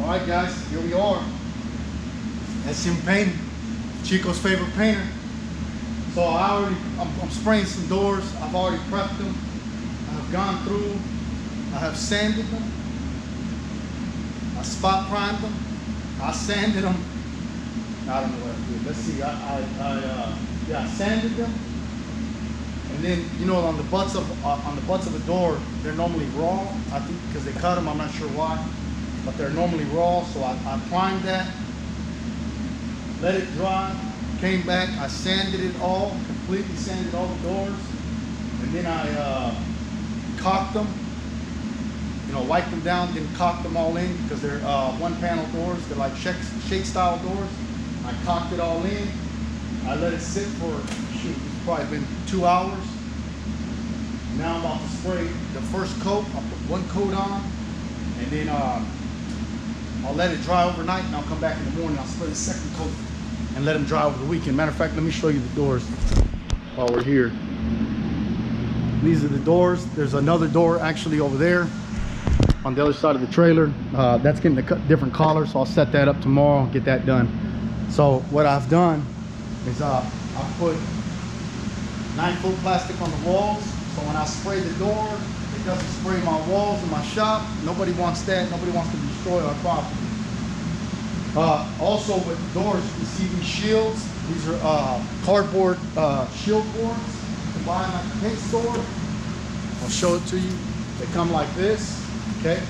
All right, guys, here we are. SM Painting, Chico's favorite painter. So I'm spraying some doors. I've already prepped them. I've gone through. I have sanded them. I spot primed them. I sanded them. I don't know what I did. Let's see. I sanded them. And then, you know, on the butts of a door, they're normally raw. I think because they cut them. I'm not sure why, but they're normally raw. So I primed that, let it dry, came back. I sanded it all, completely sanded all the doors, and then I caulked them. You know, wiped them down, then caulked them all in because they're one panel doors. They're like shake style doors. I caulked it all in. I let it sit for, it's probably been 2 hours. Now I'm about to spray the first coat. I'll put one coat on, and then I'll let it dry overnight, and I'll come back in the morning. I'll spray the second coat and let them dry over the weekend. Matter of fact, let me show you the doors while we're here. These are the doors. There's another door actually over there on the other side of the trailer. That's getting a different color, so I'll set that up tomorrow and get that done. So what I've done is I've put 9-foot plastic on the walls, so when I spray the door, it doesn't spray my walls in my shop. Nobody wants that. Nobody wants to destroy our property. Also with doors, you see these shields. These are cardboard shield boards you can buy at the paint store. I'll show it to you. They come like this, okay?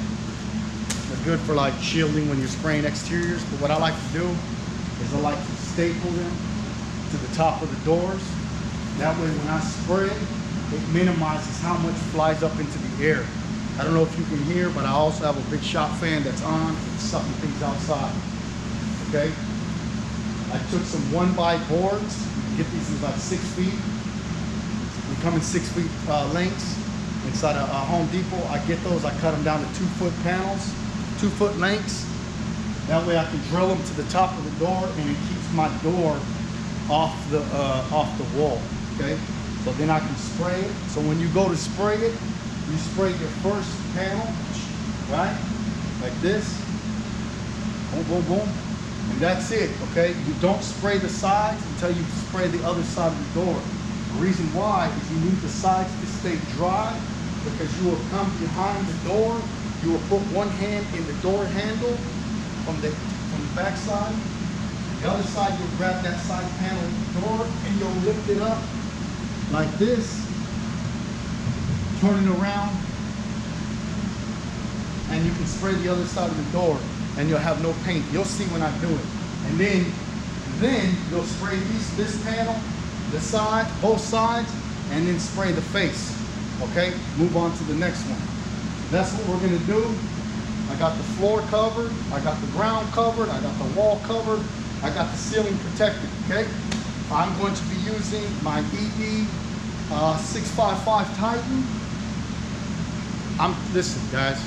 They're good for like shielding when you're spraying exteriors, but what I like to do is I like to staple them to the top of the doors. That way when I spray it minimizes how much flies up into the air. I don't know if you can hear, but I also have a big shop fan that's on. It's sucking things outside, okay? I took some 1x boards. You get these in about 6 feet. They come in 6 feet lengths inside a Home Depot. I get those, I cut them down to 2-foot panels, 2-foot lengths. That way I can drill them to the top of the door, and it keeps my door off the wall, okay? So then I can spray it. So when you go to spray it, you spray your first panel, right? Like this. Boom, boom, boom. And that's it, okay? You don't spray the sides until you spray the other side of the door. The reason why is you need the sides to stay dry, because you will come behind the door, you will put one hand in the door handle from the back side. The other side, you'll grab that side panel of the door and you'll lift it up like this, turn it around, and you can spray the other side of the door and you'll have no paint. You'll see when I do it. And then you'll spray this panel, the side, both sides, and then spray the face, okay? Move on to the next one. That's what we're gonna do. I got the floor covered, I got the ground covered, I got the wall covered, I got the ceiling protected, okay? I'm going to be using my ED 655 Titan. Listen, guys.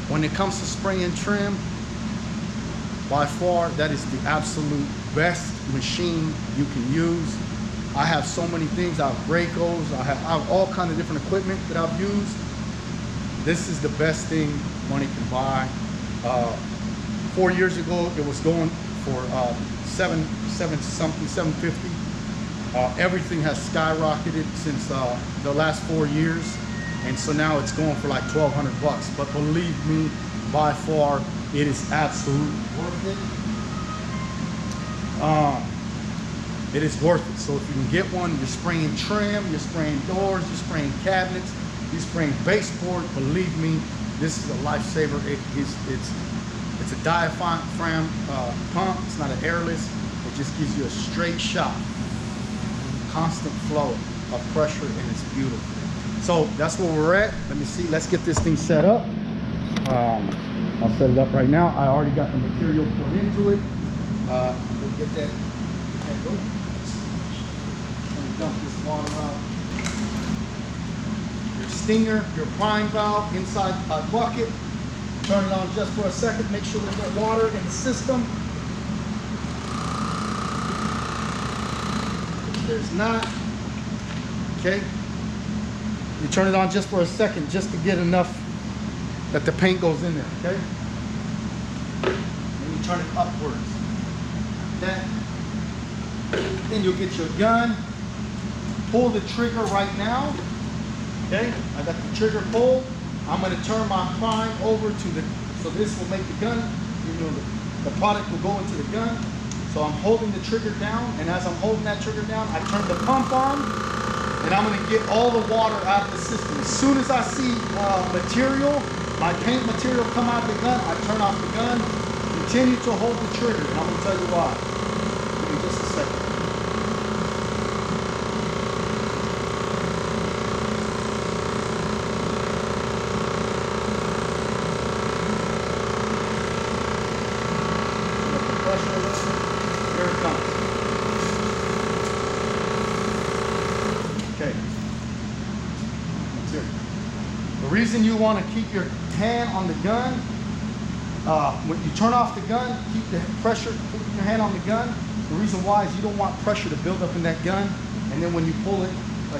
When it comes to spray and trim, by far, that is the absolute best machine you can use. I have so many things. I have Gracos, I have all kinds of different equipment that I've used. This is the best thing money can buy. 4 years ago, it was going for $750. Everything has skyrocketed since the last 4 years, and so now it's going for like $1,200. But believe me, by far, it is absolutely worth it. It is worth it. So if you can get one, you're spraying trim, you're spraying doors, you're spraying cabinets, you're spraying baseboard. Believe me, this is a lifesaver. It's a diaphragm pump. It's not an airless. It just gives you a straight shot, constant flow of pressure, and it's beautiful. So that's where we're at. Let me see. Let's get this thing set up. I'll set it up right now. I already got the material put into it. We'll get that. Go. Dump this water out. Your stinger, your prime valve inside a bucket. Turn it on just for a second. Make sure there's no water in the system. If there's not, okay. You turn it on just for a second, just to get enough that the paint goes in there, okay? And you turn it upwards. Then you'll get your gun, pull the trigger right now, okay? I got the trigger pulled. I'm gonna turn my prime over to the, so this will make the gun, you know, the product will go into the gun. So I'm holding the trigger down, and as I'm holding that trigger down, I turn the pump on, and I'm gonna get all the water out of the system. As soon as I see material, my paint material come out of the gun, I turn off the gun, continue to hold the trigger, and I'm gonna tell you why. Give me just a second. Here it comes. Okay. The reason you want to keep your hand on the gun, when you turn off the gun, keep the pressure, put your hand on the gun. The reason why is you don't want pressure to build up in that gun, and then when you pull it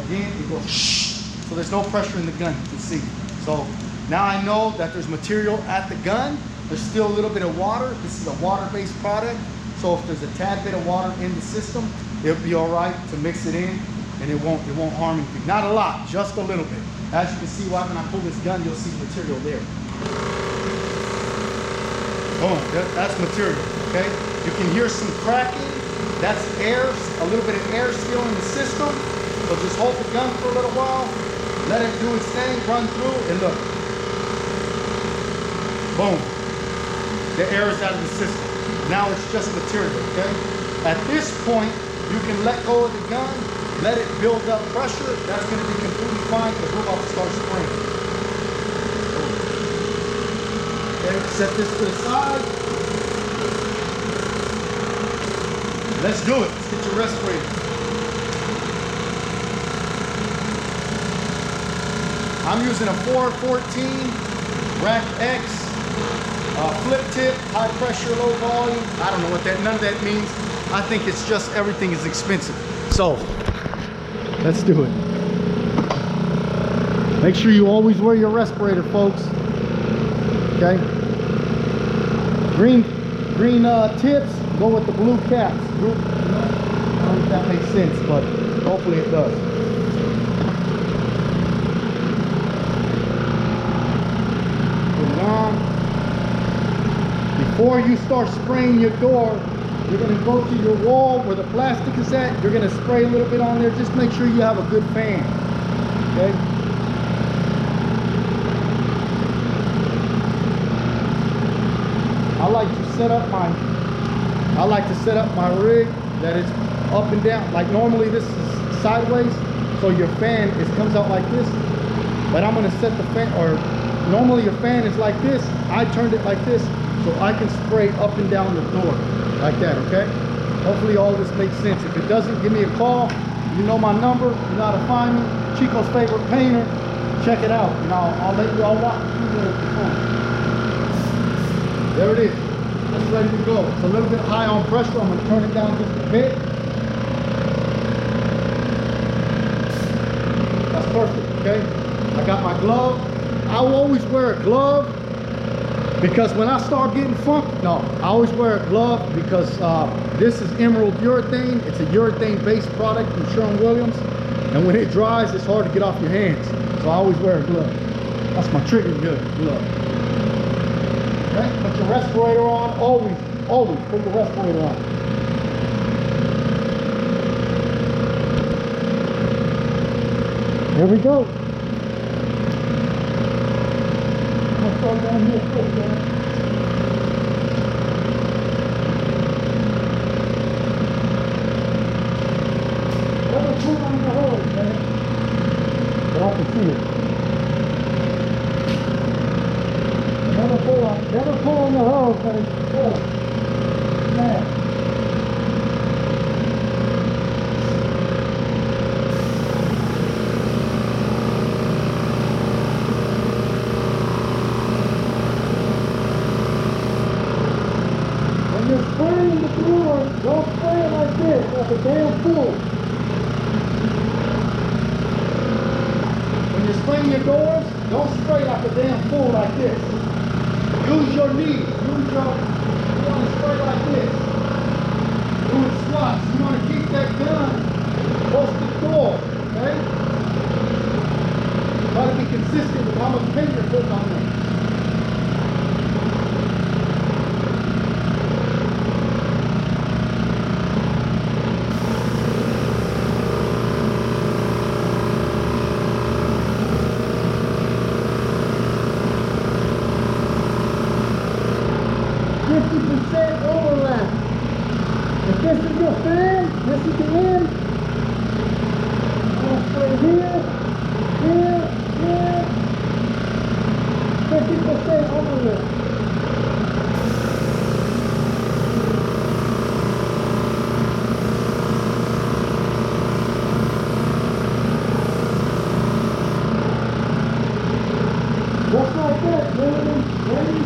again, it goes shh. So there's no pressure in the gun, you can see. So now I know that there's material at the gun. There's still a little bit of water. This is a water-based product. So if there's a tad bit of water in the system, it'll be all right to mix it in, and it won't harm anything. Not a lot, just a little bit. As you can see, when I pull this gun, you'll see material there. Boom, that's material, okay? You can hear some cracking. That's air, a little bit of air still in the system. So just hold the gun for a little while, let it do its thing, run through, and look. Boom. The air is out of the system. Now it's just material, okay? At this point, you can let go of the gun, let it build up pressure. That's gonna be completely fine because we're about to start spraying. Okay, set this to the side. Let's do it. Let's get your respirator. I'm using a 414 Rack X. Flip tip, high pressure, low volume. I don't know what that, none of that means. I think it's just everything is expensive. So, let's do it. Make sure you always wear your respirator, folks. Okay? Green tips, go with the blue caps. I don't know if that makes sense, but hopefully it does. Put it on. Before you start spraying your door, you're going to go to your wall where the plastic is at. You're going to spray a little bit on there. Just make sure you have a good fan. Okay? I like to set up my rig that it's up and down. Like normally this is sideways, so your fan comes out like this. But I'm going to set the fan, or normally your fan is like this. I turned it like this, so I can spray up and down the door like that, okay? Hopefully all this makes sense. If it doesn't, give me a call. You know my number. You know how to find me. Chico's Favorite Painter. Check it out. And I'll let you all walk through the phone. There it is. It's ready to go. It's a little bit high on pressure. I'm going to turn it down just a bit. That's perfect, okay? I got my glove. I will always wear a glove. Because when I start getting funky, I always wear a glove because this is Emerald Urethane. It's a urethane-based product from Sherwin-Williams. And when it dries, it's hard to get off your hands. So I always wear a glove. That's my trigger glove. Okay, put your respirator on. Always put your respirator on. Here we go. Start down here first, man. Never pull on the hose, man. But I can see it. Never pull on the hose, man. Oh, man. You're spraying the door, don't spray it like this, like a damn fool. When you're spraying your doors, Don't spray like a damn fool like this. Use your knees. You want to spray like this. Doing squats. You want to keep that gun close to the door, okay? Try to be consistent with how much paint you're putting on there. Overlap. If this is your fan, this is the end. I'm going to spray here, here, here. 50% overlap. Just like that, ready,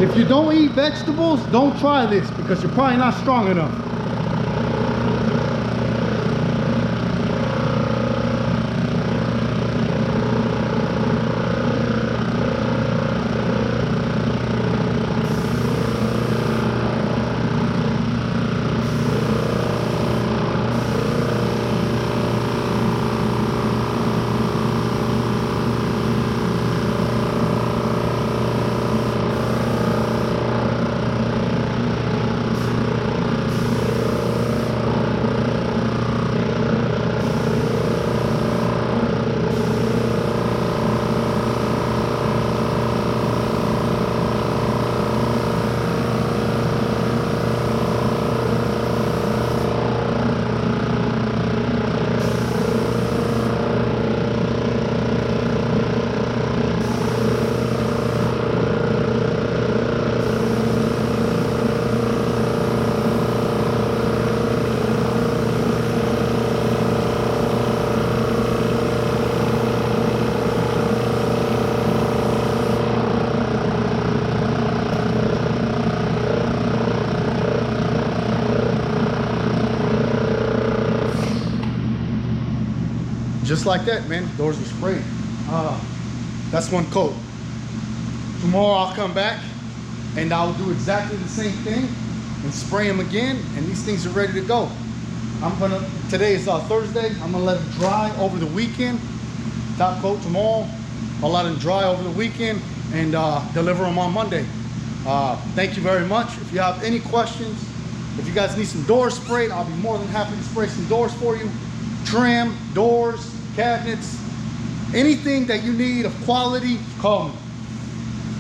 If you don't eat vegetables, don't try this because you're probably not strong enough. Just like that, man. Doors are sprayed. That's one coat. Tomorrow I'll come back and I'll do exactly the same thing and spray them again, and these things are ready to go. Today is Thursday. I'm gonna let them dry over the weekend. Top coat tomorrow. I'll let them dry over the weekend and deliver them on Monday. Thank you very much. If you have any questions, if you guys need some doors sprayed, I'll be more than happy to spray some doors for you. Trim, doors, cabinets, anything that you need of quality, call me.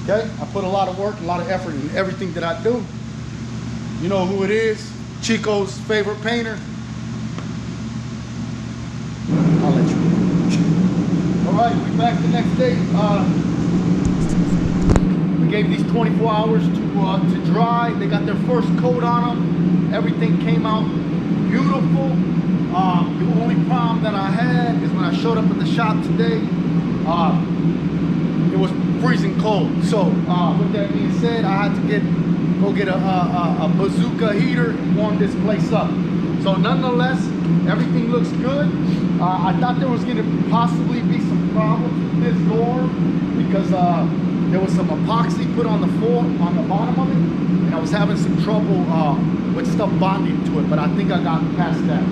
Okay? I put a lot of work, a lot of effort in everything that I do. You know who it is. Chico's favorite painter. I'll let you know. All right, we're back the next day. We gave these 24 hours to dry. They got their first coat on them. Everything came out beautiful. The only problem that I had is when I showed up at the shop today, it was freezing cold. So with that being said, I had to go get a bazooka heater and warm this place up. So nonetheless, everything looks good. I thought there was going to possibly be some problems with this door because there was some epoxy put on the floor, on the bottom of it, and I was having some trouble with stuff bonding to it, but I think I got past that.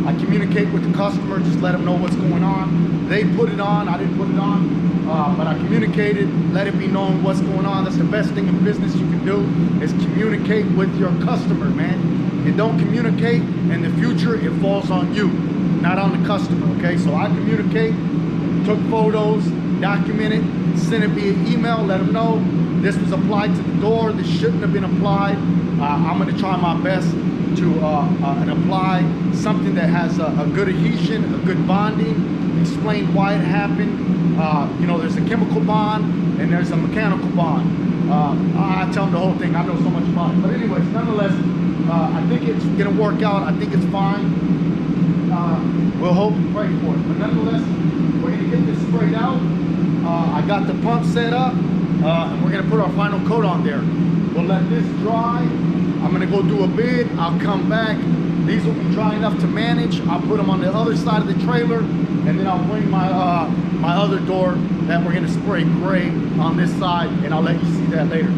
I communicate with the customer, just let them know what's going on. They put it on, I didn't put it on, but I communicated, let it be known what's going on. That's the best thing in business you can do, is communicate with your customer, man. You don't communicate, in the future, it falls on you, not on the customer, okay? So I communicate, took photos, documented, sent it via email, let them know this was applied to the door, this shouldn't have been applied. I'm gonna try my best to and apply something that has a good adhesion, a good bonding, explain why it happened. You know, there's a chemical bond and there's a mechanical bond. I tell them the whole thing, I know so much about it. But anyways, nonetheless, I think it's gonna work out. I think it's fine. We'll hope and pray for it. But nonetheless, we're gonna get this sprayed out. I got the pump set up, and we're gonna put our final coat on there. We'll let this dry. I'm gonna go do a bid. I'll come back. These will be dry enough to manage. I'll put them on the other side of the trailer, and then I'll bring my my other door that we're gonna spray gray on this side, and I'll let you see that later.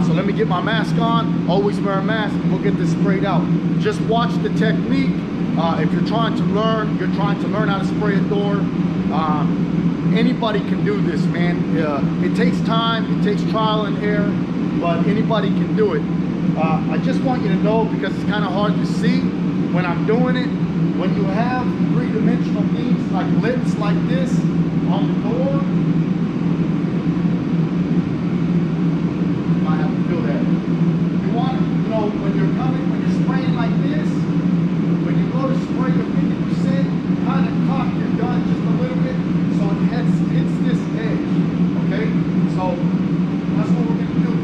So let me get my mask on. Always wear a mask, and we'll get this sprayed out. Just watch the technique. If you're trying to learn, how to spray a door. Anybody can do this, man. It takes time, it takes trial and error, but anybody can do it. I just want you to know, because it's kind of hard to see when I'm doing it, when you have three-dimensional things like lips like this on the door, you might have to feel that. You want to, you know, when you're spraying like this, when you go to spray your 50%, kind of cock your gun just a little bit so it hits this edge, okay? So that's what we're going to do.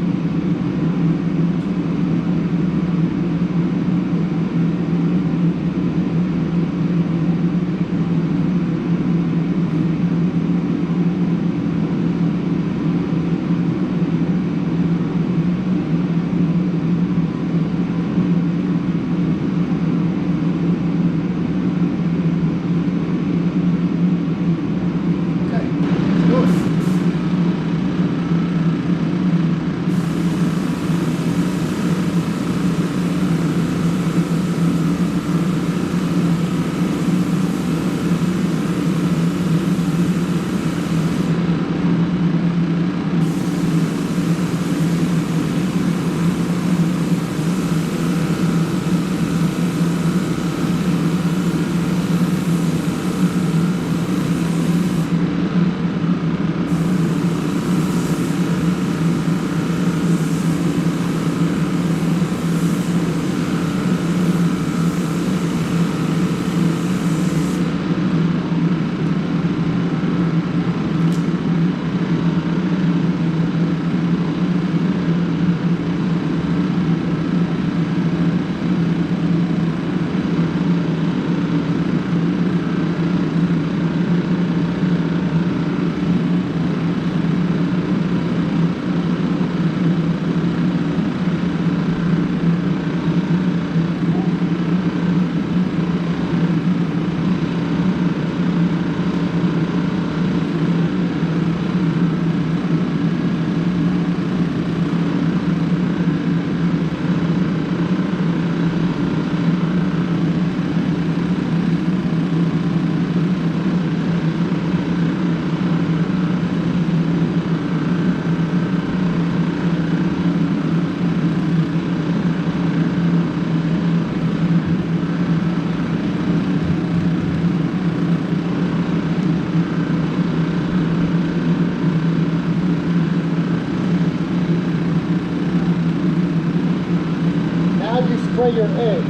Spray your edge.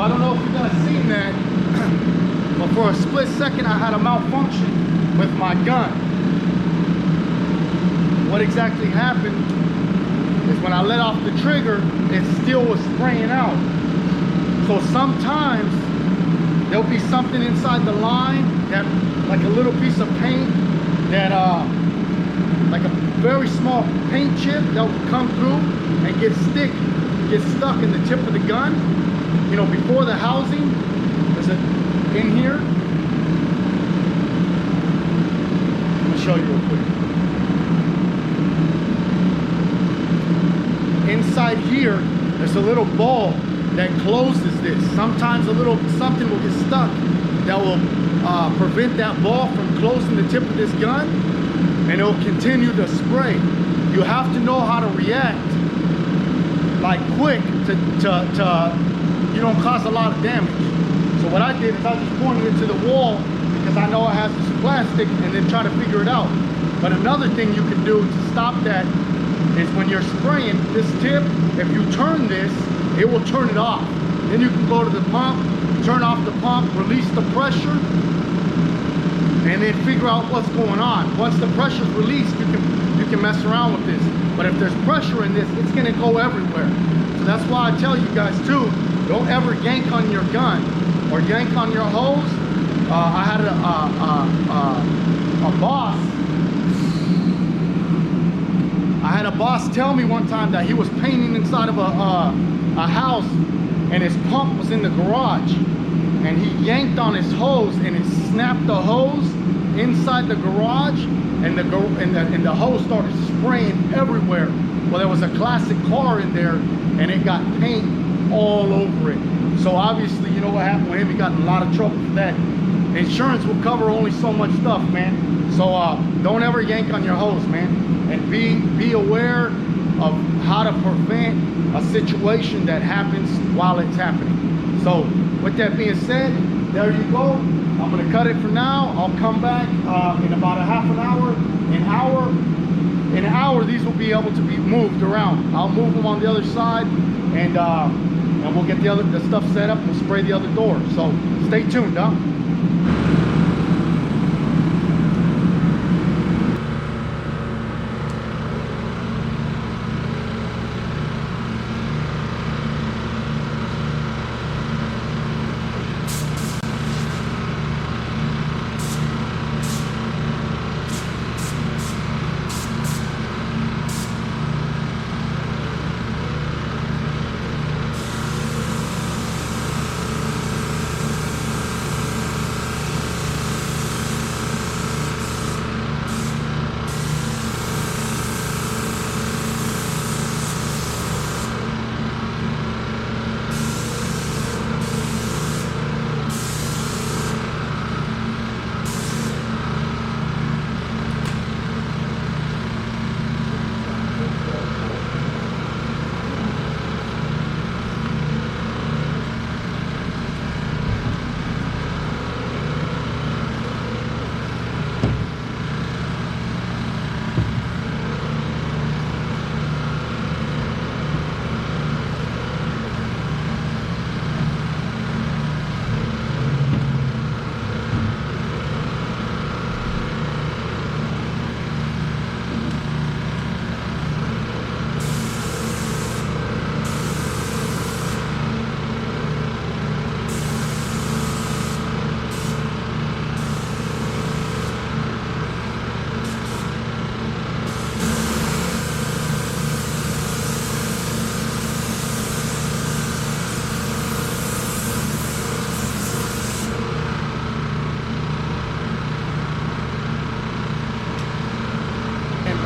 I don't know if you guys seen that, but for a split second I had a malfunction with my gun. What exactly happened is when I let off the trigger, it still was spraying out. So sometimes there'll be something inside the line that, like a little piece of paint that like a very small paint chip that will come through and get stuck in the tip of the gun. You know, before the housing, is it in here? Let me show you real quick. Inside here, there's a little ball that closes this. Sometimes a little something will get stuck that will prevent that ball from closing the tip of this gun, and it'll continue to spray. You have to know how to react like quick to you don't cause a lot of damage. So what I did is I just pointed it to the wall because I know it has this plastic, and then try to figure it out. But another thing you can do to stop that is when you're spraying this tip, if you turn this, it will turn it off. Then you can go to the pump, turn off the pump, release the pressure, and then figure out what's going on. Once the pressure's released, you can mess around with this. But if there's pressure in this, it's gonna go everywhere. So that's why I tell you guys too, don't ever yank on your gun or yank on your hose. I had a boss. I had a boss tell me one time that he was painting inside of a house, and his pump was in the garage, and he yanked on his hose and it snapped the hose inside the garage, and the hose started spraying everywhere. Well, there was a classic car in there, and it got paint all over it. So obviously, you know what happened with him? He got in a lot of trouble for that. Insurance will cover only so much stuff, man. So don't ever yank on your hose, man. And be aware of how to prevent a situation that happens while it's happening. So with that being said, there you go. I'm gonna cut it for now. I'll come back in about a half an hour, In an hour, these will be able to be moved around. I'll move them on the other side, and we'll get the stuff set up and we'll spray the other door. So stay tuned, huh?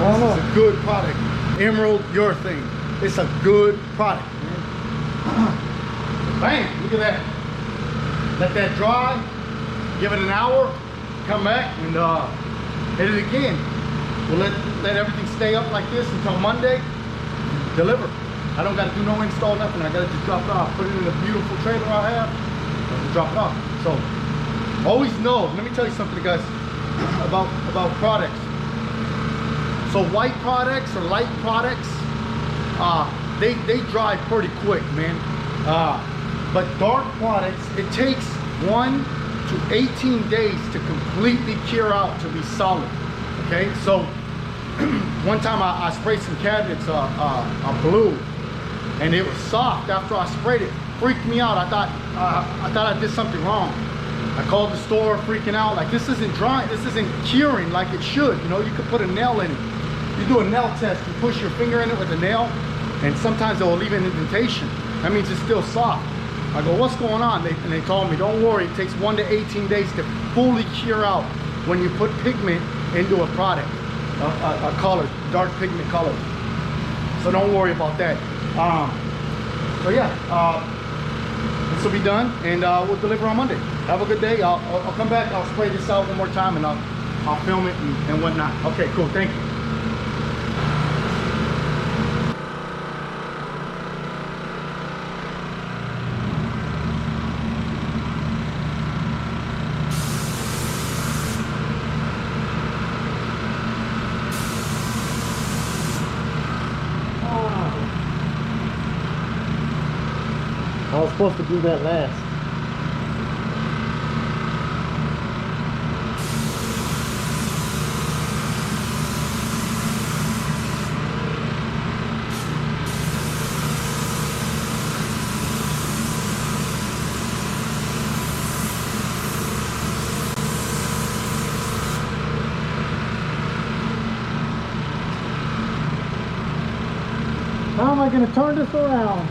It's a good product. Emerald Urethane. It's a good product, man. Bam! Look at that. Let that dry. Give it an hour. Come back and hit it again. We'll let everything stay up like this until Monday. Deliver. I don't got to do no install, nothing. I got to just drop it off. Put it in a beautiful trailer I have. And drop it off. So always know. Let me tell you something, guys, about products. So white products or light products, they dry pretty quick, man. But dark products, it takes 1 to 18 days to completely cure out, to be solid. Okay, so one time I sprayed some cabinets blue, and it was soft after I sprayed it. Freaked me out. I thought I did something wrong. I called the store, freaking out, like, this isn't drying, this isn't curing like it should. You know, you could put a nail in it. You do a nail test, you push your finger in it with a nail, and sometimes it will leave an indentation. That means it's still soft. I go, what's going on? And they told me, don't worry, it takes 1 to 18 days to fully cure out when you put pigment into a product, a color, dark pigment color. So don't worry about that. So yeah, this will be done, and we'll deliver on Monday. Have a good day. I'll come back, I'll spray this out one more time, and I'll film it and whatnot. Okay, cool, thank you. I was supposed to do that last. How am I going to turn this around?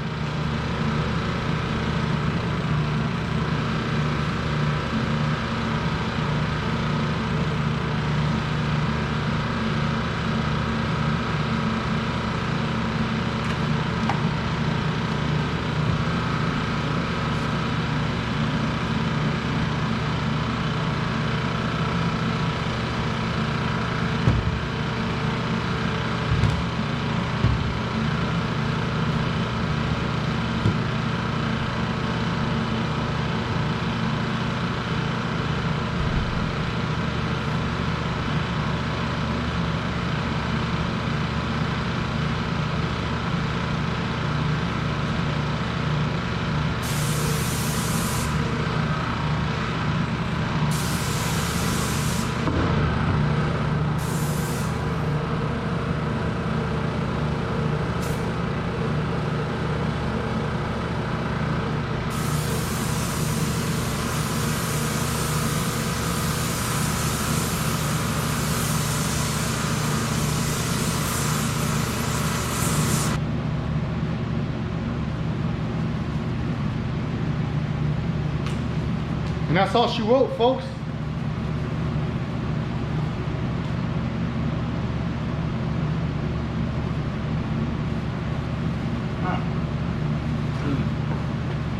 And that's all she wrote, folks.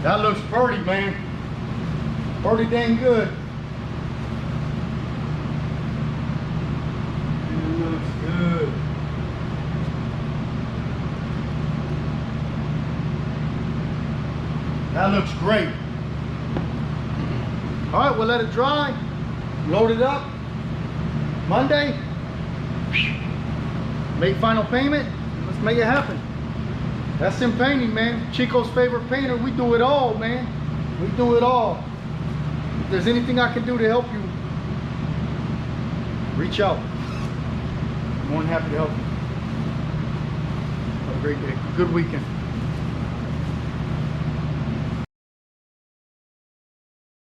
That looks pretty, man. Pretty dang good. It looks good. That looks great. All right, we'll let it dry, load it up. Monday, make final payment. Let's make it happen. That's Sim Painting, man. Chico's favorite painter. We do it all, man. We do it all. If there's anything I can do to help you, reach out. I'm more than happy to help you. Have a great day. Good weekend.